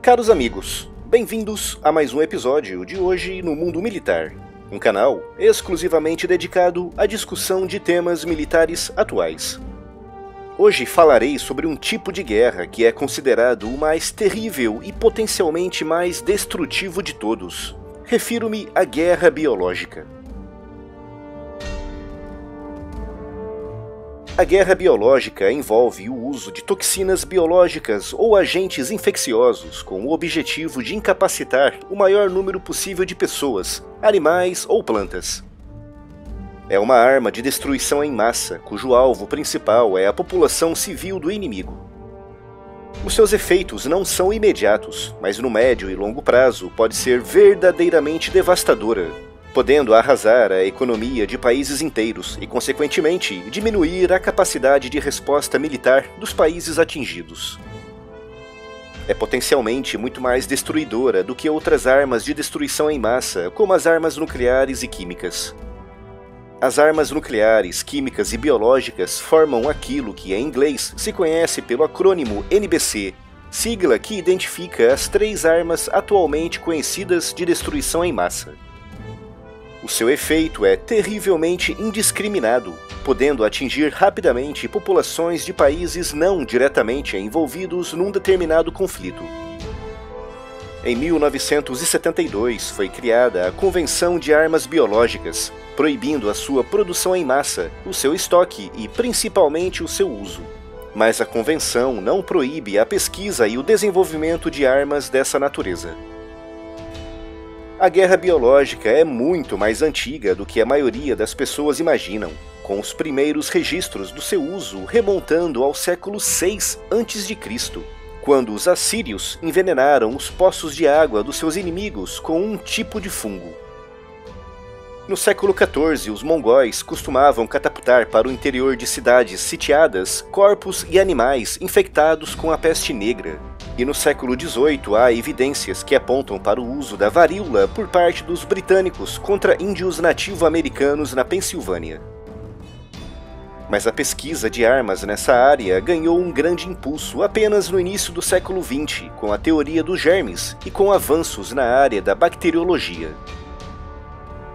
Caros amigos, bem-vindos a mais um episódio de Hoje no Mundo Militar, um canal exclusivamente dedicado à discussão de temas militares atuais. Hoje falarei sobre um tipo de guerra que é considerado o mais terrível e potencialmente mais destrutivo de todos. Refiro-me à guerra biológica. A guerra biológica envolve o uso de toxinas biológicas ou agentes infecciosos com o objetivo de incapacitar o maior número possível de pessoas, animais ou plantas. É uma arma de destruição em massa, cujo alvo principal é a população civil do inimigo. Os seus efeitos não são imediatos, mas no médio e longo prazo pode ser verdadeiramente devastadora, podendo arrasar a economia de países inteiros e, consequentemente, diminuir a capacidade de resposta militar dos países atingidos. É potencialmente muito mais destruidora do que outras armas de destruição em massa, como as armas nucleares e químicas. As armas nucleares, químicas e biológicas formam aquilo que em inglês se conhece pelo acrônimo NBC, sigla que identifica as 3 armas atualmente conhecidas de destruição em massa. O seu efeito é terrivelmente indiscriminado, podendo atingir rapidamente populações de países não diretamente envolvidos num determinado conflito. Em 1972 foi criada a Convenção de Armas Biológicas, proibindo a sua produção em massa, o seu estoque e principalmente o seu uso. Mas a convenção não proíbe a pesquisa e o desenvolvimento de armas dessa natureza. A guerra biológica é muito mais antiga do que a maioria das pessoas imaginam, com os primeiros registros do seu uso remontando ao século VI a.C., quando os assírios envenenaram os poços de água dos seus inimigos com um tipo de fungo. No século XIV, os mongóis costumavam catapultar para o interior de cidades sitiadas corpos e animais infectados com a peste negra. E no século XVIII há evidências que apontam para o uso da varíola por parte dos britânicos contra índios nativo-americanos na Pensilvânia. Mas a pesquisa de armas nessa área ganhou um grande impulso apenas no início do século XX, com a teoria dos germes e com avanços na área da bacteriologia.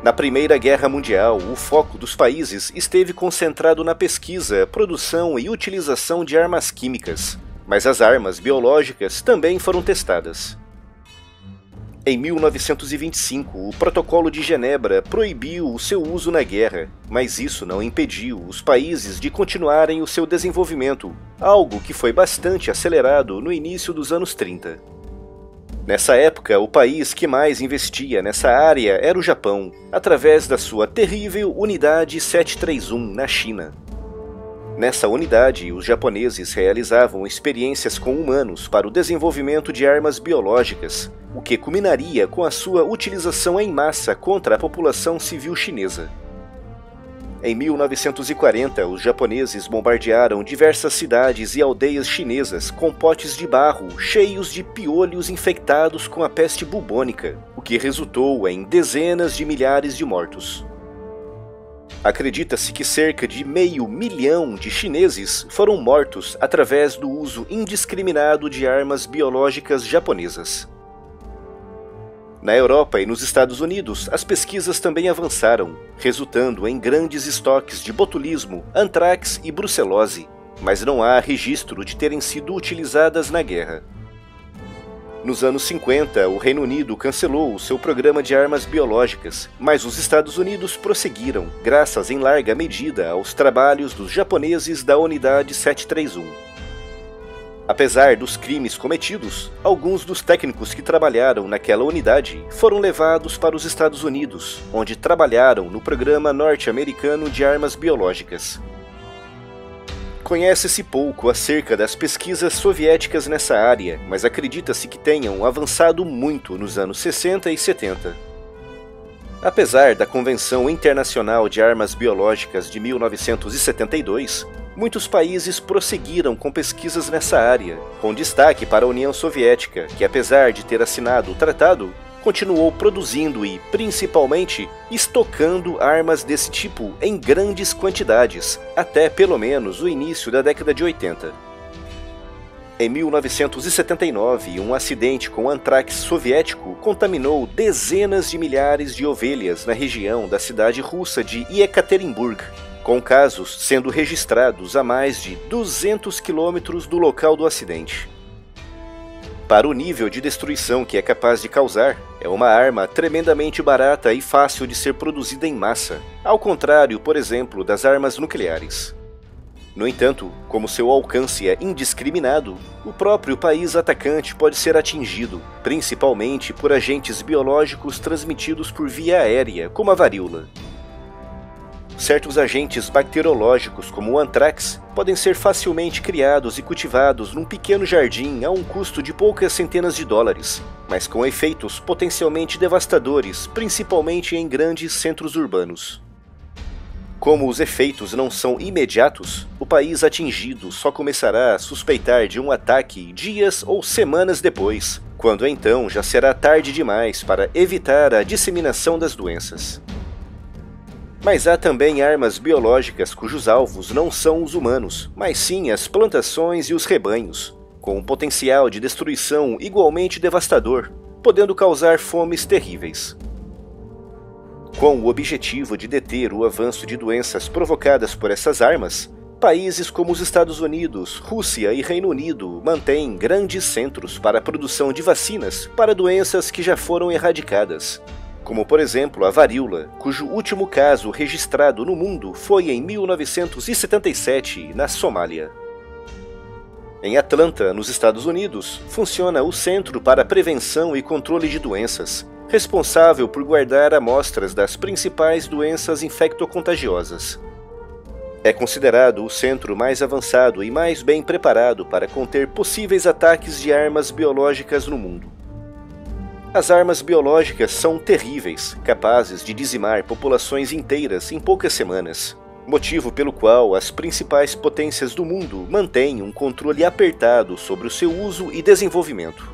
Na Primeira Guerra Mundial, o foco dos países esteve concentrado na pesquisa, produção e utilização de armas químicas, mas as armas biológicas também foram testadas. Em 1925, o Protocolo de Genebra proibiu o seu uso na guerra, mas isso não impediu os países de continuarem o seu desenvolvimento, algo que foi bastante acelerado no início dos anos 30. Nessa época, o país que mais investia nessa área era o Japão, através da sua terrível Unidade 731 na China. Nessa unidade, os japoneses realizavam experiências com humanos para o desenvolvimento de armas biológicas, o que culminaria com a sua utilização em massa contra a população civil chinesa. Em 1940, os japoneses bombardearam diversas cidades e aldeias chinesas com potes de barro cheios de piolhos infectados com a peste bubônica, o que resultou em dezenas de milhares de mortos. Acredita-se que cerca de 500 mil de chineses foram mortos através do uso indiscriminado de armas biológicas japonesas. Na Europa e nos Estados Unidos, as pesquisas também avançaram, resultando em grandes estoques de botulismo, antrax e brucelose, mas não há registro de terem sido utilizadas na guerra. Nos anos 50, o Reino Unido cancelou o seu programa de armas biológicas, mas os Estados Unidos prosseguiram, graças em larga medida aos trabalhos dos japoneses da Unidade 731. Apesar dos crimes cometidos, alguns dos técnicos que trabalharam naquela unidade foram levados para os Estados Unidos, onde trabalharam no programa norte-americano de armas biológicas. Conhece-se pouco acerca das pesquisas soviéticas nessa área, mas acredita-se que tenham avançado muito nos anos 60 e 70. Apesar da Convenção Internacional de Armas Biológicas de 1972, muitos países prosseguiram com pesquisas nessa área, com destaque para a União Soviética, que apesar de ter assinado o tratado, continuou produzindo e, principalmente, estocando armas desse tipo em grandes quantidades, até pelo menos o início da década de 80. Em 1979, um acidente com antrax soviético contaminou dezenas de milhares de ovelhas na região da cidade russa de Yekaterinburg, com casos sendo registrados a mais de 200 quilômetros do local do acidente. Para o nível de destruição que é capaz de causar, é uma arma tremendamente barata e fácil de ser produzida em massa, ao contrário, por exemplo, das armas nucleares. No entanto, como seu alcance é indiscriminado, o próprio país atacante pode ser atingido, principalmente por agentes biológicos transmitidos por via aérea, como a varíola. Certos agentes bacteriológicos, como o antrax, podem ser facilmente criados e cultivados num pequeno jardim a um custo de poucas centenas de dólares, mas com efeitos potencialmente devastadores, principalmente em grandes centros urbanos. Como os efeitos não são imediatos, o país atingido só começará a suspeitar de um ataque dias ou semanas depois, quando então já será tarde demais para evitar a disseminação das doenças. Mas há também armas biológicas cujos alvos não são os humanos, mas sim as plantações e os rebanhos, com um potencial de destruição igualmente devastador, podendo causar fomes terríveis. Com o objetivo de deter o avanço de doenças provocadas por essas armas, países como os Estados Unidos, Rússia e Reino Unido mantêm grandes centros para a produção de vacinas para doenças que já foram erradicadas, como por exemplo a varíola, cujo último caso registrado no mundo foi em 1977, na Somália. Em Atlanta, nos Estados Unidos, funciona o Centro para Prevenção e Controle de Doenças, responsável por guardar amostras das principais doenças infectocontagiosas. É considerado o centro mais avançado e mais bem preparado para conter possíveis ataques de armas biológicas no mundo. As armas biológicas são terríveis, capazes de dizimar populações inteiras em poucas semanas, motivo pelo qual as principais potências do mundo mantêm um controle apertado sobre o seu uso e desenvolvimento.